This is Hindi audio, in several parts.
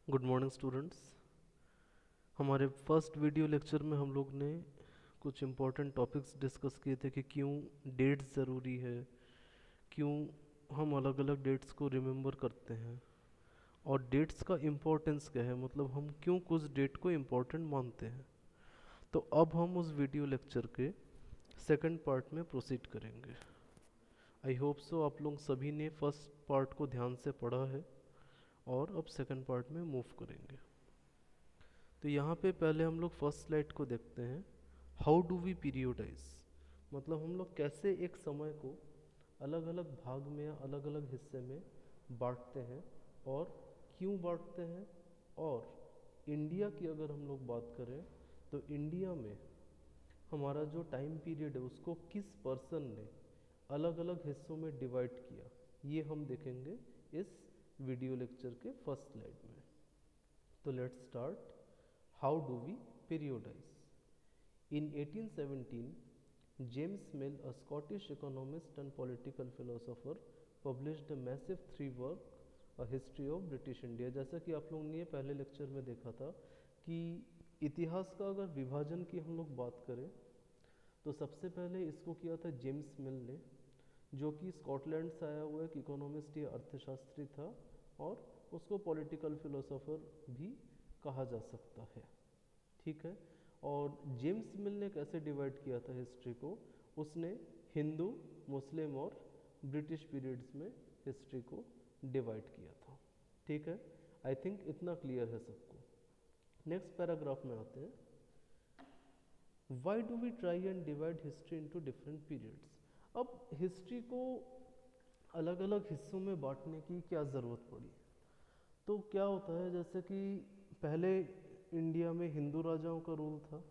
Good morning students. हमारे फर्स्ट वीडियो लेक्चर में हम लोग ने कुछ इम्पोर्टेंट टॉपिक्स डिस्कस किए थे कि क्यों डेट्स ज़रूरी है, क्यों हम अलग अलग डेट्स को रिमेंबर करते हैं और डेट्स का इम्पोर्टेंस क्या है, मतलब हम क्यों कुछ डेट को इम्पोर्टेंट मानते हैं। तो अब हम उस वीडियो लेक्चर के सेकंड पार्ट में प्रोसीड करेंगे। आई होप सो आप लोग सभी ने फर्स्ट पार्ट को ध्यान से पढ़ा है और अब सेकंड पार्ट में मूव करेंगे। तो यहाँ पे पहले हम लोग फर्स्ट स्लाइड को देखते हैं। हाउ डू वी पीरियोडाइज, मतलब हम लोग कैसे एक समय को अलग अलग भाग में या अलग अलग हिस्से में बांटते हैं और क्यों बांटते हैं। और इंडिया की अगर हम लोग बात करें तो इंडिया में हमारा जो टाइम पीरियड है उसको किस पर्सन ने अलग अलग हिस्सों में डिवाइड किया, ये हम देखेंगे इस वीडियो लेक्चर के फर्स्ट स्लाइड में। तो let's start. How do we periodize? In 1817, James Mill, a Scottish economist and political philosopher, published a massive three-work, A History of British India। जैसा कि आप लोगों ने पहले लेक्चर में देखा था कि इतिहास का अगर विभाजन की हम लोग बात करें तो सबसे पहले इसको किया था जेम्स मिल ने, जो कि स्कॉटलैंड से आया हुआ एक इकोनॉमिस्ट या अर्थशास्त्री था और उसको पॉलिटिकल फिलोसोफर भी कहा जा सकता है। ठीक है। और जेम्स मिल ने कैसे डिवाइड किया था हिस्ट्री को, उसने हिंदू, मुस्लिम और ब्रिटिश पीरियड्स में हिस्ट्री को डिवाइड किया था। ठीक है, आई थिंक इतना क्लियर है सबको। नेक्स्ट पैराग्राफ में आते हैं। Why do we try and divide history into different periods. अब हिस्ट्री को अलग अलग हिस्सों में बांटने की क्या ज़रूरत पड़ी। तो क्या होता है, जैसे कि पहले इंडिया में हिंदू राजाओं का रूल था,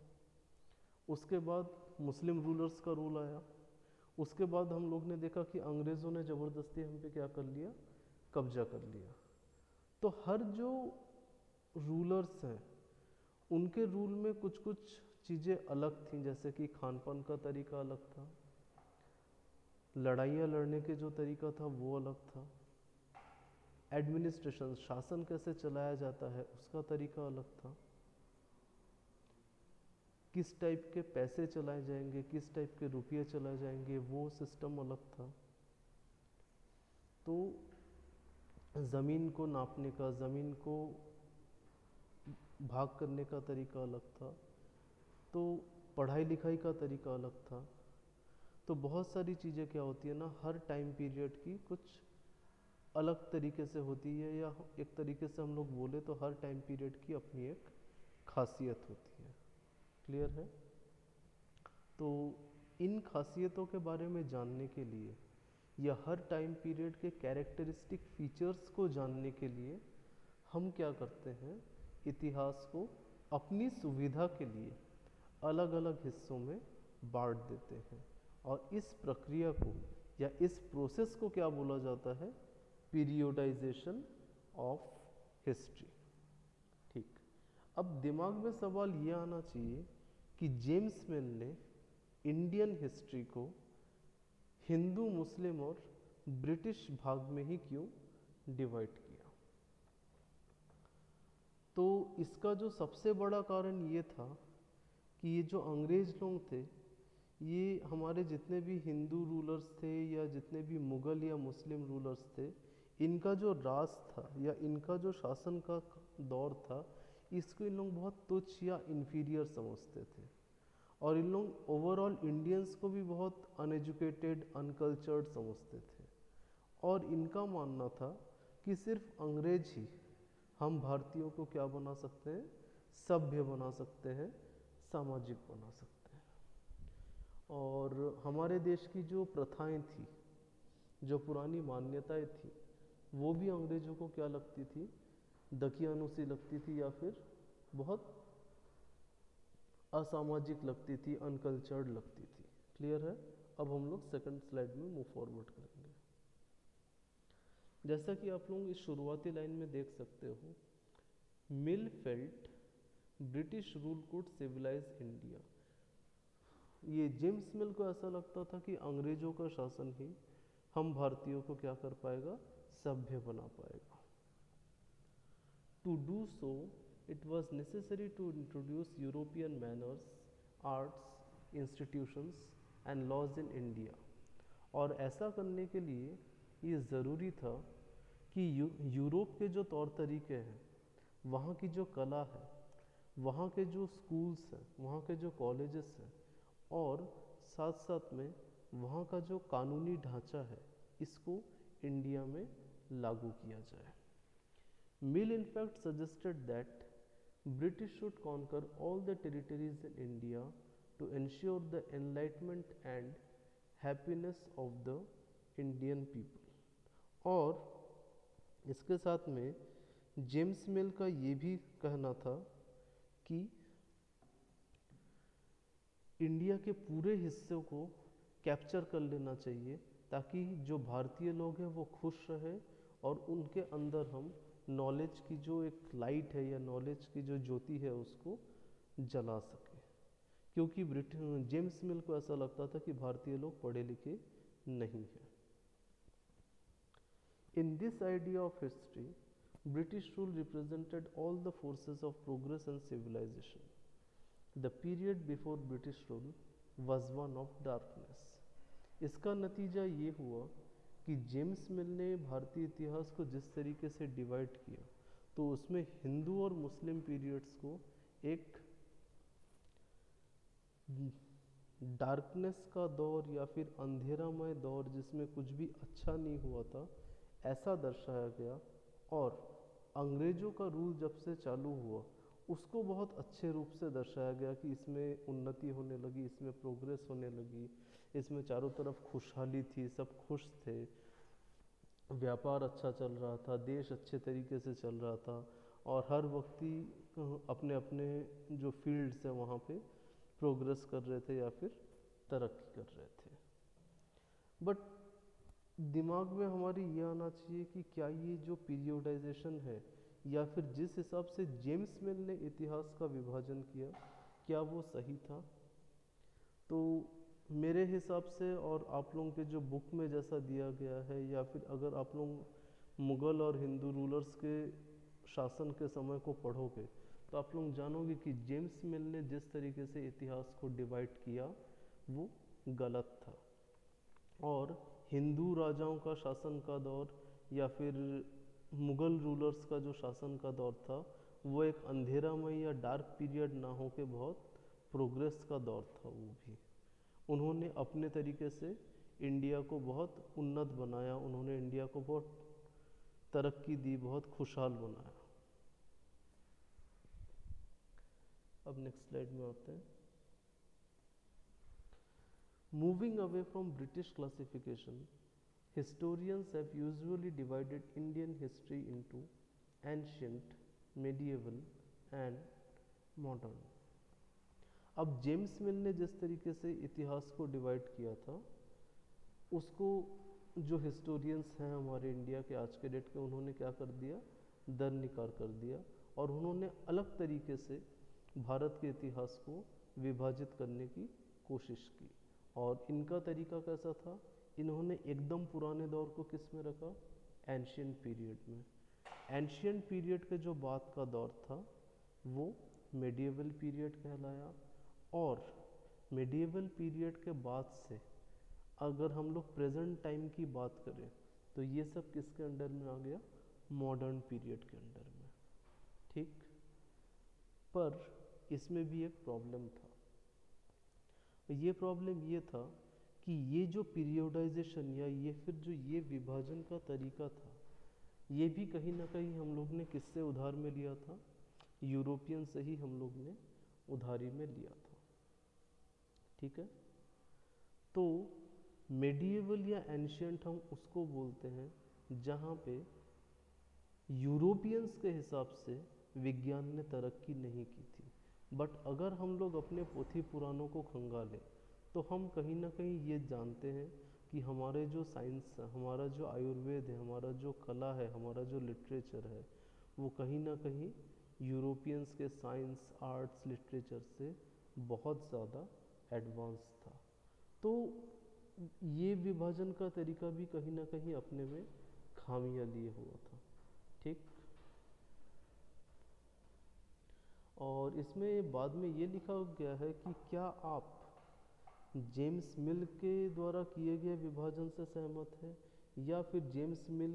उसके बाद मुस्लिम रूलर्स का रूल आया, उसके बाद हम लोग ने देखा कि अंग्रेज़ों ने ज़बरदस्ती हम पे क्या कर लिया, कब्जा कर लिया। तो हर जो रूलर्स हैं उनके रूल में कुछ कुछ चीज़ें अलग थीं, जैसे कि खान पान का तरीका अलग था, लड़ाइयाँ लड़ने के जो तरीका था वो अलग था, एडमिनिस्ट्रेशन शासन कैसे चलाया जाता है उसका तरीका अलग था, किस टाइप के पैसे चलाए जाएंगे, किस टाइप के रुपये चलाए जाएंगे, वो सिस्टम अलग था। तो ज़मीन को नापने का, ज़मीन को भाग करने का तरीका अलग था, तो पढ़ाई लिखाई का तरीका अलग था। तो बहुत सारी चीज़ें क्या होती है ना, हर टाइम पीरियड की कुछ अलग तरीके से होती है, या एक तरीके से हम लोग बोले तो हर टाइम पीरियड की अपनी एक खासियत होती है। क्लियर है। तो इन खासियतों के बारे में जानने के लिए या हर टाइम पीरियड के कैरेक्टरिस्टिक फीचर्स को जानने के लिए हम क्या करते हैं, इतिहास को अपनी सुविधा के लिए अलग अलग हिस्सों में बांट देते हैं। और इस प्रक्रिया को या इस प्रोसेस को क्या बोला जाता है, पीरियोडाइजेशन ऑफ हिस्ट्री। ठीक। अब दिमाग में सवाल ये आना चाहिए कि जेम्स मिल ने इंडियन हिस्ट्री को हिंदू, मुस्लिम और ब्रिटिश भाग में ही क्यों डिवाइड किया। तो इसका जो सबसे बड़ा कारण ये था कि ये जो अंग्रेज लोग थे, ये हमारे जितने भी हिंदू रूलर्स थे या जितने भी मुग़ल या मुस्लिम रूलर्स थे, इनका जो राज था या इनका जो शासन का दौर था, इसको इन लोग बहुत तुच्छ या इन्फीरियर समझते थे। और इन लोग ओवरऑल इंडियंस को भी बहुत अनएजुकेटेड, अनकल्चर्ड समझते थे। और इनका मानना था कि सिर्फ अंग्रेज ही हम भारतीयों को क्या बना सकते हैं, सभ्य बना सकते हैं, सामाजिक बना सकते हैं। और हमारे देश की जो प्रथाएं थी, जो पुरानी मान्यताएं थी, वो भी अंग्रेजों को क्या लगती थी, दकियानुसी लगती थी या फिर बहुत असामाजिक लगती थी, अनकल्चर्ड लगती थी। क्लियर है। अब हम लोग सेकंड स्लाइड में मूव फॉरवर्ड करेंगे। जैसा कि आप लोग इस शुरुआती लाइन में देख सकते हो, Mill felt British rule could civilise India. ये जेम्स मिल को ऐसा लगता था कि अंग्रेजों का शासन ही हम भारतीयों को क्या कर पाएगा, सभ्य बना पाएगा। To do so, it was necessary to introduce European manners, arts, institutions and laws in India. और ऐसा करने के लिए ये ज़रूरी था कि यूरोप के जो तौर तरीके हैं, वहाँ की जो कला है, वहाँ के जो स्कूल्स हैं, वहाँ के जो कॉलेजेस हैं, और साथ साथ में वहाँ का जो कानूनी ढांचा है, इसको इंडिया में लागू किया जाए. Mill in fact suggested that British should conquer all the territories in India to ensure the enlightenment and happiness of the Indian people. और इसके साथ में जेम्स मिल का ये भी कहना था कि इंडिया के पूरे हिस्से को कैप्चर कर लेना चाहिए ताकि जो भारतीय लोग हैं वो खुश रहे और उनके अंदर हम नॉलेज की जो एक लाइट है या नॉलेज की जो ज्योति है उसको जला सके. क्योंकि जेम्स मिल को ऐसा लगता था कि भारतीय लोग पढ़े लिखे नहीं हैं. In this idea of history, British rule represented all the forces of progress and civilisation. The period before British rule was one of darkness. इसका नतीजा ये हुआ कि जेम्स मिल ने भारतीय इतिहास को जिस तरीके से डिवाइड किया, तो उसमें हिंदू और मुस्लिम पीरियड्स को एक डार्कनेस का दौर या फिर अंधेरामय दौर जिसमें कुछ भी अच्छा नहीं हुआ था, ऐसा दर्शाया गया. और अंग्रेज़ों का रूल जब से चालू हुआ उसको बहुत अच्छे रूप से दर्शाया गया कि इसमें उन्नति होने लगी, इसमें प्रोग्रेस होने लगी, इसमें चारों तरफ खुशहाली थी, सब खुश थे, व्यापार अच्छा चल रहा था, देश अच्छे तरीके से चल रहा था और हर व्यक्ति अपने अपने जो फील्ड्स हैं वहाँ पे प्रोग्रेस कर रहे थे या फिर तरक्की कर रहे थे. बट दिमाग में हमारी ये आना चाहिए कि क्या ये जो पीरियोडाइजेशन है या फिर जिस हिसाब से जेम्स मिल ने इतिहास का विभाजन किया, क्या वो सही था? तो मेरे हिसाब से और आप लोगों के जो बुक में जैसा दिया गया है, या फिर अगर आप लोग मुग़ल और हिंदू रूलर्स के शासन के समय को पढ़ोगे तो आप लोग जानोगे कि जेम्स मिल ने जिस तरीके से इतिहास को डिवाइड किया वो गलत था. और हिंदू राजाओं का शासन का दौर या फिर मुग़ल रूलर्स का जो शासन का दौर था वो एक अंधेरामय या डार्क पीरियड ना हो के बहुत प्रोग्रेस का दौर था. वो भी उन्होंने अपने तरीके से इंडिया को बहुत उन्नत बनाया, उन्होंने इंडिया को बहुत तरक्की दी, बहुत खुशहाल बनाया. अब नेक्स्ट स्लाइड में आते हैं. Moving away from British classification, historians have usually divided Indian history into ancient, medieval and modern. अब जेम्स मिल ने जिस तरीके से इतिहास को डिवाइड किया था उसको जो हिस्टोरियंस हैं हमारे इंडिया के आज के डेट के, उन्होंने क्या कर दिया, दरनिकार कर दिया और उन्होंने अलग तरीके से भारत के इतिहास को विभाजित करने की कोशिश की. और इनका तरीका कैसा था, इन्होंने एकदम पुराने दौर को किस में रखा, एंशियंट पीरियड में. एंशियंट पीरियड के जो बाद का दौर था वो मेडिएवल पीरियड कहलाया. और मेडिएवल पीरियड के बाद से अगर हम लोग प्रेजेंट टाइम की बात करें तो ये सब किसके अंडर में आ गया, मॉडर्न पीरियड के अंडर में. ठीक, पर इसमें भी एक प्रॉब्लम था. ये प्रॉब्लम ये था कि ये जो पीरियोडाइजेशन या ये फिर जो ये विभाजन का तरीका था, ये भी कहीं ना कहीं हम लोग ने किससे उधार में लिया था, यूरोपियन से ही हम लोग ने उधारी में लिया था. ठीक है, तो मेडिएवल या एंशियंट हम उसको बोलते हैं जहाँ पे यूरोपियंस के हिसाब से विज्ञान ने तरक्की नहीं की थी. बट अगर हम लोग अपने पोथी पुराणों को खंगालें तो हम कहीं ना कहीं ये जानते हैं कि हमारे जो साइंस है, हमारा जो आयुर्वेद है, हमारा जो कला है, हमारा जो लिटरेचर है, वो कहीं ना कहीं यूरोपियंस के साइंस, आर्ट्स, लिटरेचर से बहुत ज़्यादा एडवांस था. तो ये विभाजन का तरीका भी कहीं ना कहीं अपने में खामियां लिए हुआ था. ठीक, और इसमें बाद में ये लिखा गया है कि क्या आप जेम्स मिल के द्वारा किए गए विभाजन से सहमत हैं, या फिर जेम्स मिल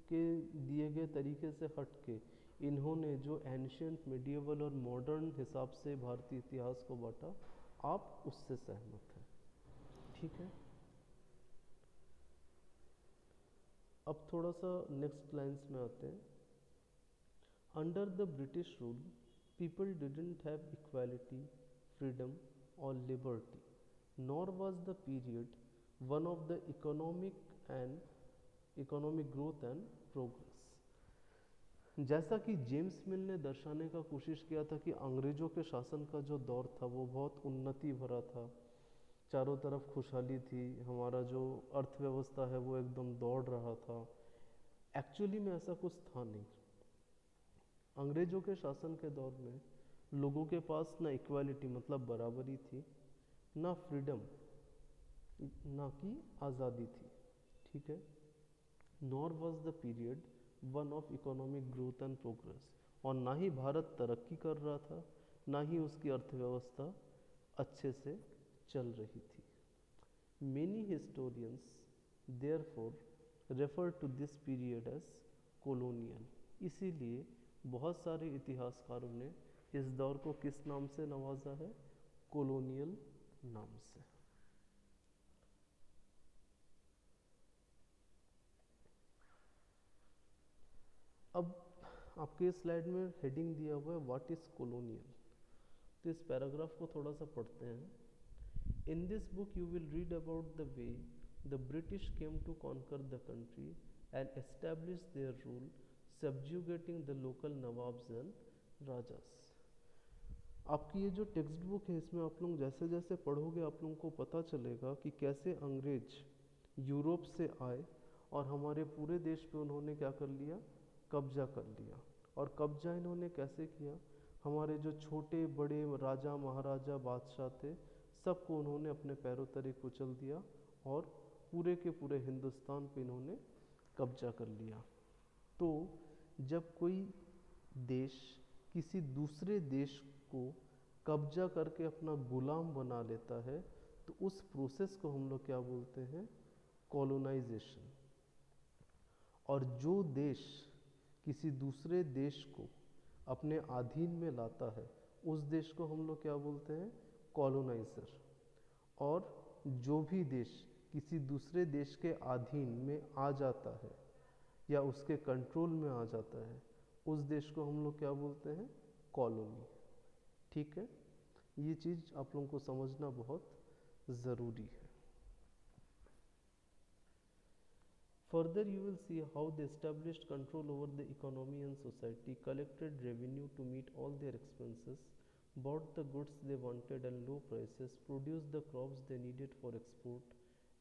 के दिए गए तरीके से हट के इन्होंने जो एंशियंट, मिडिएवल और मॉडर्न हिसाब से भारतीय इतिहास को बांटा, आप उससे सहमत हैं। ठीक है, अब थोड़ा सा नेक्स्ट लाइन्स में आते हैं। Under the British rule people didn't have equality, freedom और liberty, nor was the period one of the economic growth and progress। जैसा कि जेम्स मिल ने दर्शाने का कोशिश किया था कि अंग्रेज़ों के शासन का जो दौर था वो बहुत उन्नति भरा था, चारों तरफ खुशहाली थी, हमारा जो अर्थव्यवस्था है वो एकदम दौड़ रहा था। एक्चुअली में ऐसा कुछ था नहीं। अंग्रेज़ों के शासन के दौर में लोगों के पास ना इक्वालिटी मतलब बराबरी थी, ना फ्रीडम ना कि आज़ादी थी। ठीक है, nor was the period one of economic growth and progress, और ना ही भारत तरक्की कर रहा था, ना ही उसकी अर्थव्यवस्था अच्छे से चल रही थी। Many historians therefore refer to this period as colonial, इसीलिए बहुत सारे इतिहासकारों ने इस दौर को किस नाम से नवाजा है? कॉलोनियल नाम से। अब आपके स्लाइड में हेडिंग दिया हुआ है व्हाट इज कॉलोनियल। तो इस पैराग्राफ को थोड़ा सा पढ़ते हैं। In this book you will read about the way the British came to conquer the country and establish their rule, subjugating the local nawabs and rajas. आपकी ये जो टेक्स्ट बुक है इसमें आप लोग जैसे जैसे पढ़ोगे आप लोगों को पता चलेगा कि कैसे अंग्रेज यूरोप से आए और हमारे पूरे देश पे उन्होंने क्या कर लिया? कब्जा कर लिया। और कब्जा इन्होंने कैसे किया? हमारे जो छोटे बड़े राजा महाराजा बादशाह थे सबको उन्होंने अपने पैरों तले कुचल दिया और पूरे के पूरे हिंदुस्तान पे इन्होंने कब्जा कर लिया। तो जब कोई देश किसी दूसरे देश को कब्जा करके अपना गुलाम बना लेता है तो उस प्रोसेस को हम लोग क्या बोलते हैं? कॉलोनाइजेशन। और जो देश किसी दूसरे देश को अपने अधीन में लाता है उस देश को हम लोग क्या बोलते हैं? कॉलोनाइजर। और जो भी देश किसी दूसरे देश के अधीन में आ जाता है या उसके कंट्रोल में आ जाता है उस देश को हम लोग क्या बोलते हैं? कॉलोनी। ठीक है, ये चीज़ आप लोगों को समझना बहुत ज़रूरी है। Further, you will see how they established control over the economy and society, collected revenue to meet all their expenses, bought the goods they wanted at low prices, produced the crops they needed for export,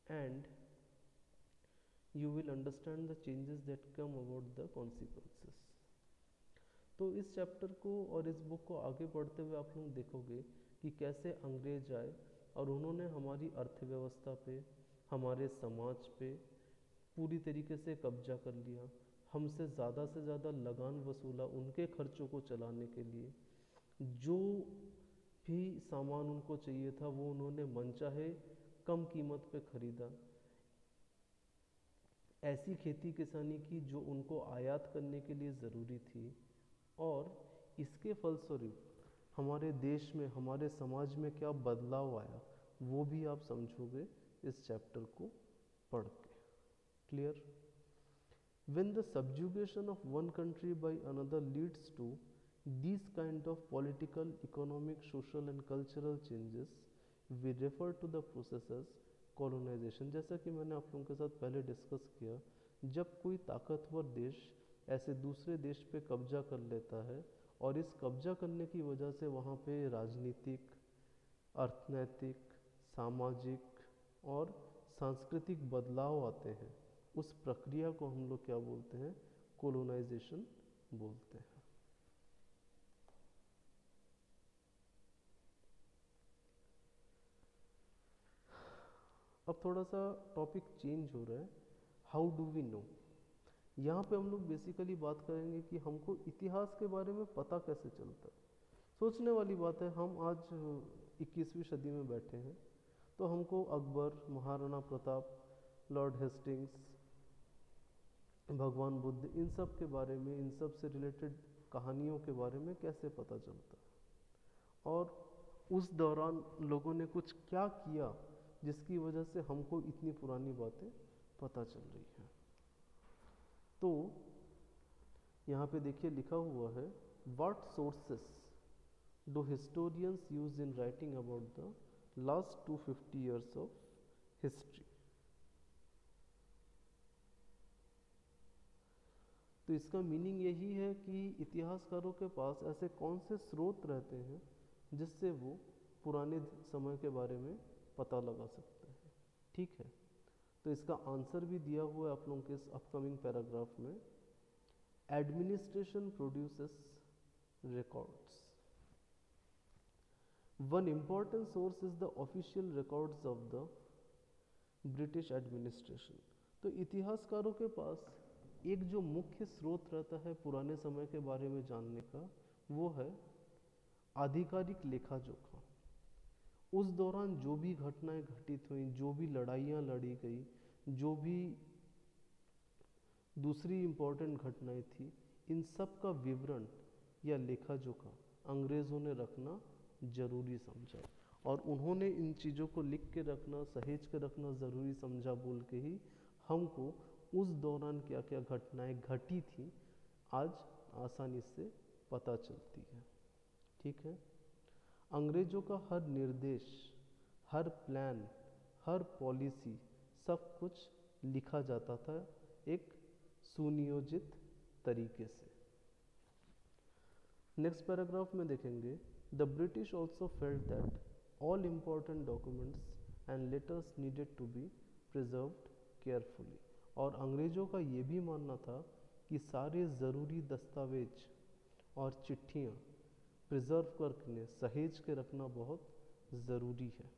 and you will understand the changes that come about the consequences। तो इस चैप्टर को और इस बुक को आगे पढ़ते हुए आप लोग देखोगे कि कैसे अंग्रेज आए और उन्होंने हमारी अर्थव्यवस्था पे, हमारे समाज पे पूरी तरीके से कब्जा कर लिया, हमसे से ज़्यादा लगान वसूला उनके खर्चों को चलाने के लिए। जो भी सामान उनको चाहिए था वो उन्होंने मनचाहे कम कीमत पे खरीदा। ऐसी खेती किसानी की जो उनको आयात करने के लिए ज़रूरी थी, और इसके फलस्वरूप हमारे देश में, हमारे समाज में क्या बदलाव आया वो भी आप समझोगे इस चैप्टर को पढ़ के। Clear? When the subjugation of one country by another leads to these kind of political, economic, social and cultural changes, we refer to the process as colonization। जैसा कि मैंने आप लोगों के साथ पहले डिस्कस किया, जब कोई ताकतवर देश ऐसे दूसरे देश पे कब्जा कर लेता है और इस कब्जा करने की वजह से वहाँ पे राजनीतिक, अर्थनैतिक, सामाजिक और सांस्कृतिक बदलाव आते हैं, उस प्रक्रिया को हम लोग क्या बोलते हैं? कोलोनाइजेशन बोलते हैं। अब थोड़ा सा टॉपिक चेंज हो रहा है, हाउ डू वी नो। यहाँ पे हम लोग बेसिकली बात करेंगे कि हमको इतिहास के बारे में पता कैसे चलता है। सोचने वाली बात है, हम आज 21वीं सदी में बैठे हैं, तो हमको अकबर, महाराणा प्रताप, लॉर्ड हेस्टिंग्स, भगवान बुद्ध, इन सब के बारे में, इन सब से रिलेटेड कहानियों के बारे में कैसे पता चलता है, और उस दौरान लोगों ने कुछ क्या किया जिसकी वजह से हमको इतनी पुरानी बातें पता चल रही हैं। तो यहाँ पे देखिए लिखा हुआ है, what sources do historians use in writing about the last 250 years of history. तो इसका मीनिंग यही है कि इतिहासकारों के पास ऐसे कौन से स्रोत रहते हैं जिससे वो पुराने समय के बारे में पता लगा सकते हैं। ठीक है, तो इसका आंसर भी दिया हुआ है आप लोगों के इस अपकमिंग पैराग्राफ में। Administration produces records. One important source is the official records of the British administration. तो इतिहासकारों के पास एक जो मुख्य स्रोत रहता है पुराने समय के बारे में जानने का, वो है आधिकारिक लेखा जोखा। उस दौरान जो भी घटनाएं घटित हुई, जो भी लड़ाइयाँ लड़ी गई, जो भी दूसरी इम्पोर्टेंट घटनाएं थी, इन सब का विवरण या लेखा जोखा अंग्रेज़ों ने रखना जरूरी समझा, और उन्होंने इन चीज़ों को लिख के रखना, सहेज के रखना ज़रूरी समझा बोल के ही हमको उस दौरान क्या क्या घटनाएं घटी थी आज आसानी से पता चलती है। ठीक है, अंग्रेज़ों का हर निर्देश, हर प्लान, हर पॉलिसी, सब कुछ लिखा जाता था एक सुनियोजित तरीके से। नेक्स्ट पैराग्राफ में देखेंगे, the British also felt that all important documents and letters needed to be preserved carefully. और अंग्रेज़ों का ये भी मानना था कि सारे ज़रूरी दस्तावेज और चिट्ठियाँ प्रिजर्व करके, सहेज के रखना बहुत ज़रूरी है।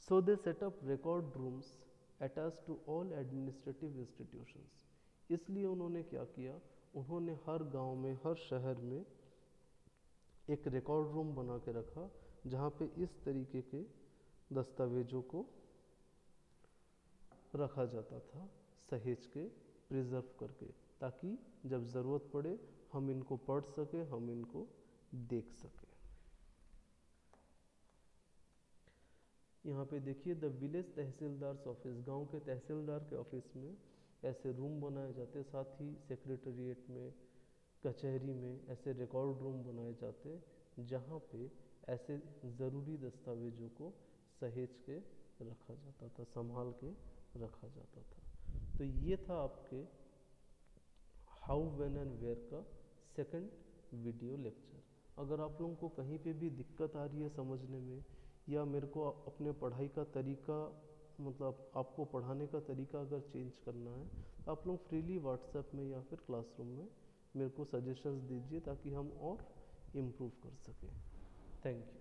So they set up record rooms attach to all administrative institutions. इसलिए उन्होंने क्या किया, उन्होंने हर गांव में, हर शहर में एक रिकॉर्ड रूम बना के रखा जहाँ पे इस तरीके के दस्तावेजों को रखा जाता था, सहेज के, प्रिजर्व करके, ताकि जब ज़रूरत पड़े हम इनको पढ़ सकें, हम इनको देख सकें। यहाँ पे देखिए, द विलेज तहसीलदार्स ऑफिस, गांव के तहसीलदार के ऑफिस में ऐसे रूम बनाए जाते, साथ ही सेक्रेटरीट में, कचहरी में ऐसे रिकॉर्ड रूम बनाए जाते जहाँ पे ऐसे ज़रूरी दस्तावेजों को सहेज के रखा जाता था, संभाल के रखा जाता था। तो ये था आपके हाउ, व्हेन एंड वेयर का सेकंड वीडियो लेक्चर। अगर आप लोगों को कहीं पे भी दिक्कत आ रही है समझने में, या मेरे को अपने पढ़ाई का तरीका, मतलब आपको पढ़ाने का तरीका अगर चेंज करना है, तो आप लोग फ्रीली व्हाट्सएप में या फिर क्लासरूम में मेरे को सजेशंस दीजिए ताकि हम और इम्प्रूव कर सकें। Thank you.